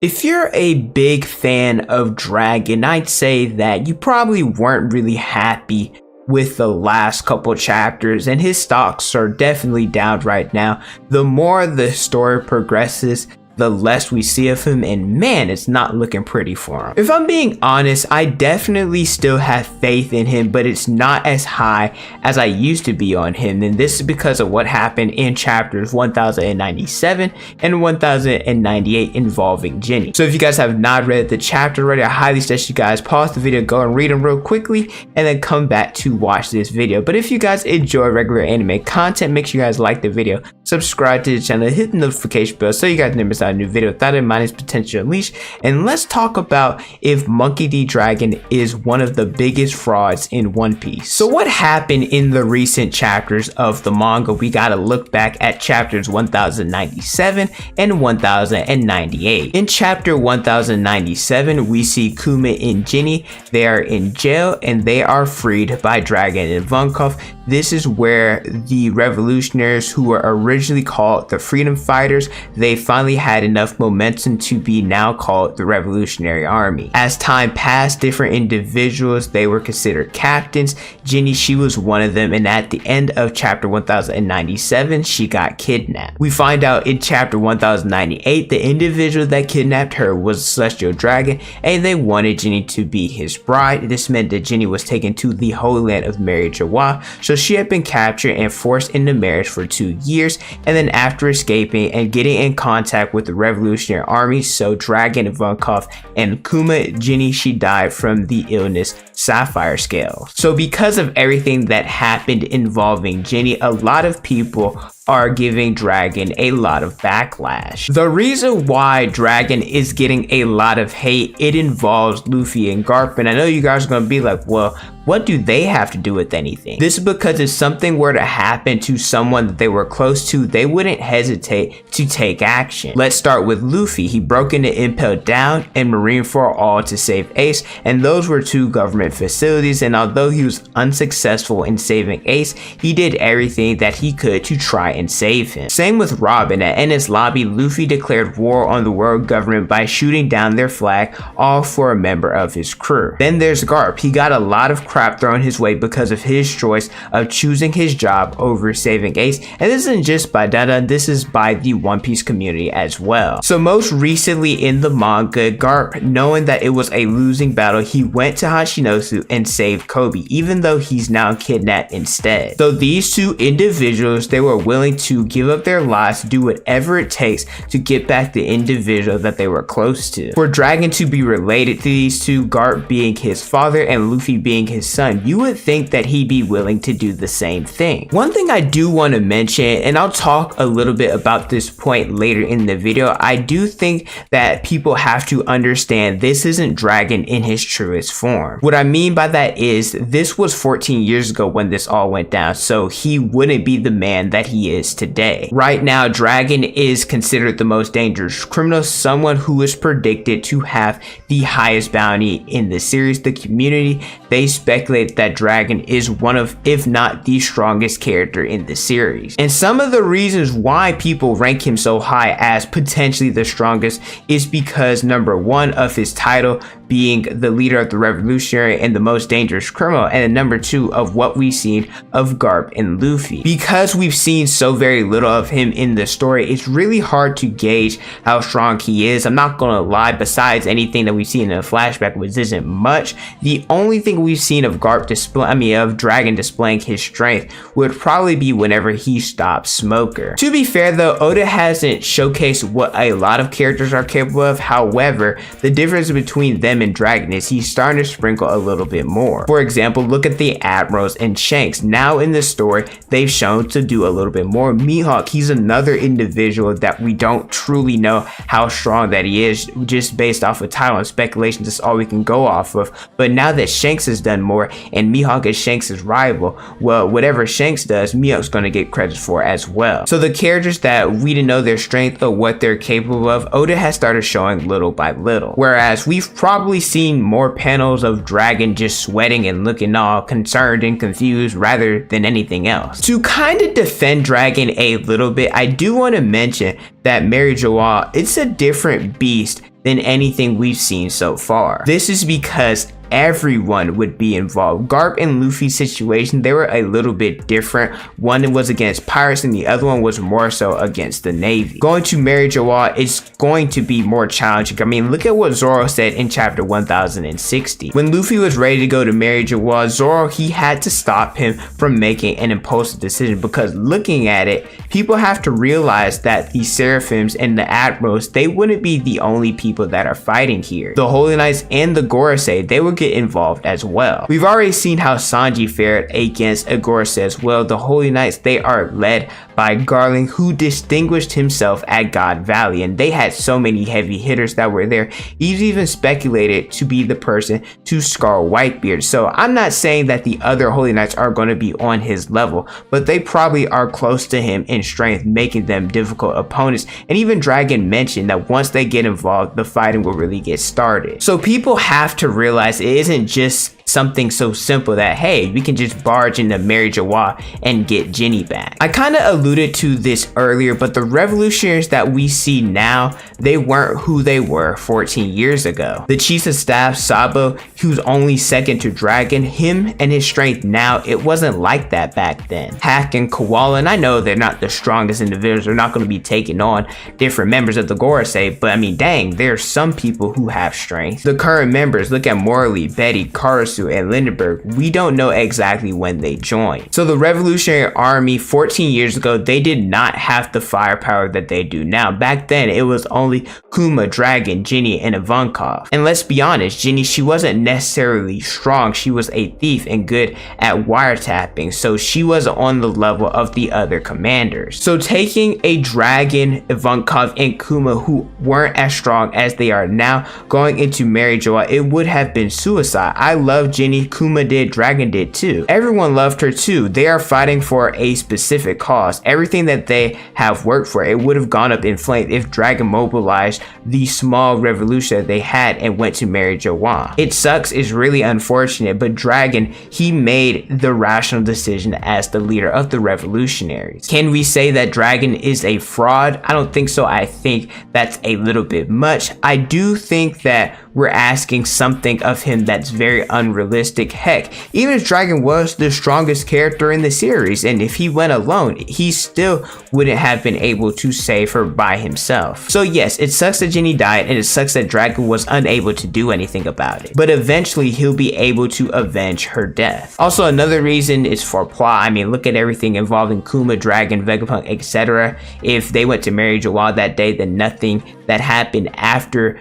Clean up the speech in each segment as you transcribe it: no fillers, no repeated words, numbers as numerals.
If you're a big fan of Dragon, I'd say that you probably weren't really happy with the last couple chapters, and his stocks are definitely down right now. The more the story progresses, the less we see of him, and man, it's not looking pretty for him. If I'm being honest, I definitely still have faith in him, but it's not as high as I used to be on him, and this is because of what happened in chapters 1097 and 1098 involving Ginny. So if you guys have not read the chapter already, I highly suggest you guys pause the video, go and read them real quickly, and then come back to watch this video. But if you guys enjoy regular anime content, make sure you guys like the video, subscribe to the channel, hit the notification bell so you guys never miss out a new video. With that in mind, is Potential Unleashed, and let's talk about if Monkey D. Dragon is one of the biggest frauds in One Piece. So what happened in the recent chapters of the manga? We gotta look back at chapters 1097 and 1098. In chapter 1097, we see Kuma and Ginny. They are in jail and they are freed by Dragon and Ivankov. This is where the revolutionaries, who were originally called the Freedom Fighters, they finally had enough momentum to be now called the Revolutionary Army. As time passed, different individuals, they were considered captains. Ginny, she was one of them, and at the end of chapter 1097, she got kidnapped. We find out in chapter 1098, the individual that kidnapped her was a Celestial Dragon, and they wanted Ginny to be his bride. This meant that Ginny was taken to the Holy Land of Mary Jawa, so she had been captured and forced into marriage for 2 years, and then after escaping and getting in contact with the Revolutionary Army, so Dragon, Ivankov, and Kuma, Ginny, she died from the illness Sapphire Scale. So because of everything that happened involving Ginny, a lot of people are giving Dragon a lot of backlash. The reason why Dragon is getting a lot of hate, it involves Luffy and GARP, and I know you guys are gonna be like, well, what do they have to do with anything? This is because if something were to happen to someone that they were close to, they wouldn't hesitate to take action. Let's start with Luffy. He broke into Impel Down and Marine for All to save Ace, and those were two government facilities, and although he was unsuccessful in saving Ace, he did everything that he could to try and save him. Same with Robin. At Ennis Lobby, Luffy declared war on the world government by shooting down their flag, all for a member of his crew. Then there's GARP. He got a lot of crap thrown his way because of his choice of choosing his job over saving Ace, and this isn't just by Dada, this is by the One Piece community as well. So most recently in the manga, GARP, knowing that it was a losing battle, he went to Hashinosu and saved Kobe, even though he's now kidnapped instead. So these two individuals, they were willing to give up their lives, do whatever it takes to get back the individual that they were close to. For Dragon to be related to these two, GARP being his father and Luffy being his son, you would think that he'd be willing to do the same thing. One thing I do want to mention, and I'll talk a little bit about this point later in the video, I do think that people have to understand this isn't Dragon in his truest form. What I mean by that is this was 14 years ago when this all went down, so he wouldn't be the man that he is today. Right now, Dragon is considered the most dangerous criminal, someone who is predicted to have the highest bounty in the series. The community, they speculate that Dragon is one of, if not the strongest character in the series. And some of the reasons why people rank him so high as potentially the strongest is because number one, of his title being the leader of the revolutionary and the most dangerous criminal, and then number two, of what we've seen of GARP and Luffy. Because we've seen so very little of him in the story, it's really hard to gauge how strong he is. I'm not gonna lie, besides anything that we've seen in a flashback, which isn't much, the only thing we've seen of GARP of Dragon displaying his strength would probably be whenever he stops Smoker. To be fair though, Oda hasn't showcased what a lot of characters are capable of. However, the difference between them and Dragon is he's starting to sprinkle a little bit more. For example, look at the Admirals and Shanks. Now in the story, they've shown to do a little bit more. Mihawk, he's another individual that we don't truly know how strong that he is, just based off of title and speculation. That's all we can go off of. But now that Shanks has done more and Mihawk is Shanks' rival, well, whatever Shanks does, Mihawk's going to get credit for as well. So the characters that we didn't know their strength or what they're capable of, Oda has started showing little by little. Whereas we've probably seen more panels of Dragon just sweating and looking all concerned and confused rather than anything else. To kind of defend Dragon a little bit, I do want to mention that Mary Joelle, it's a different beast than anything we've seen so far. This is because everyone would be involved. Garp and Luffy's situation, they were a little bit different. One was against pirates and the other one was more so against the Navy. Going to Mary Joa is going to be more challenging. I mean, look at what Zoro said in chapter 1060. When Luffy was ready to go to Mary Joa, Zoro, he had to stop him from making an impulsive decision, because looking at it, people have to realize that the Seraphims and the Admirals, they wouldn't be the only people that are fighting here. The Holy Knights and the Gorosei, they would get involved as well. We've already seen how Sanji fared against Agorase as well. The Holy Knights, they are led by Garland, who distinguished himself at God Valley, and they had so many heavy hitters that were there. He's even speculated to be the person to scar Whitebeard. So I'm not saying that the other Holy Knights are going to be on his level, but they probably are close to him in strength, making them difficult opponents. And even Dragon mentioned that once they get involved, the fighting will really get started. So people have to realize it isn't just something so simple that, hey, we can just barge into Mary Joa and get Ginny back. I kind of alluded to this earlier, but the revolutionaries that we see now, they weren't who they were 14 years ago. The chief of staff, Sabo, who's only second to Dragon, him and his strength now, it wasn't like that back then. Hack and Koala, and I know they're not the strongest individuals, they're not going to be taking on different members of the Gorosei, but I mean, dang, there's some people who have strength. The current members, look at Morley, Betty, Karasu, and Lindenberg, we don't know exactly when they joined. So the Revolutionary Army 14 years ago, they did not have the firepower that they do now. Back then, it was only Kuma, Dragon, Ginny, and Ivankov. And let's be honest, Ginny, she wasn't necessarily strong. She was a thief and good at wiretapping, so she wasn't on the level of the other commanders. So taking a Dragon, Ivankov, and Kuma who weren't as strong as they are now, going into Mary Joa, it would have been suicide. I love Ginny, Kuma did, Dragon did too. Everyone loved her too. They are fighting for a specific cause. Everything that they have worked for, it would have gone up in flames if Dragon mobilized the small revolution that they had and went to Mary Joa. It sucks, it's really unfortunate, but Dragon, he made the rational decision as the leader of the revolutionaries. Can we say that Dragon is a fraud? I don't think so. I think that's a little bit much. I do think that we're asking something of him that's very unrealistic. Heck, even if Dragon was the strongest character in the series, and if he went alone, he still wouldn't have been able to save her by himself. So yes, it sucks that Ginny died, and it sucks that Dragon was unable to do anything about it, but eventually he'll be able to avenge her death. Also, another reason is for plot. I mean, look at everything involving Kuma, Dragon, Vegapunk, etc. If they went to Mary Joa that day, then nothing that happened after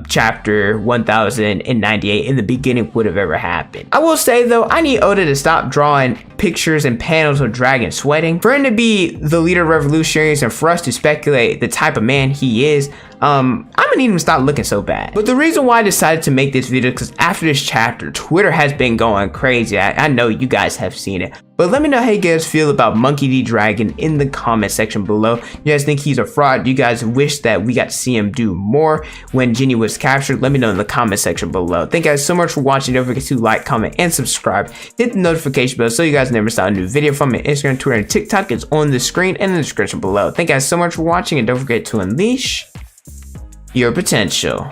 chapter 1098 in the beginning would have ever happened. I will say though, I need Oda to stop drawing pictures and panels of Dragon sweating. For him to be the leader of revolutionaries and for us to speculate the type of man he is, I'm gonna need him to stop looking so bad. But the reason why I decided to make this video, because after this chapter, Twitter has been going crazy. I know you guys have seen it. But let me know how you guys feel about Monkey D. Dragon in the comment section below. You guys think he's a fraud? You guys wish that we got to see him do more when Ginny was captured? Let me know in the comment section below. Thank you guys so much for watching. Don't forget to like, comment, and subscribe. Hit the notification bell so you guys never miss out a new video from me. Instagram, Twitter, and TikTok is on the screen and in the description below. Thank you guys so much for watching, and don't forget to unleash your potential.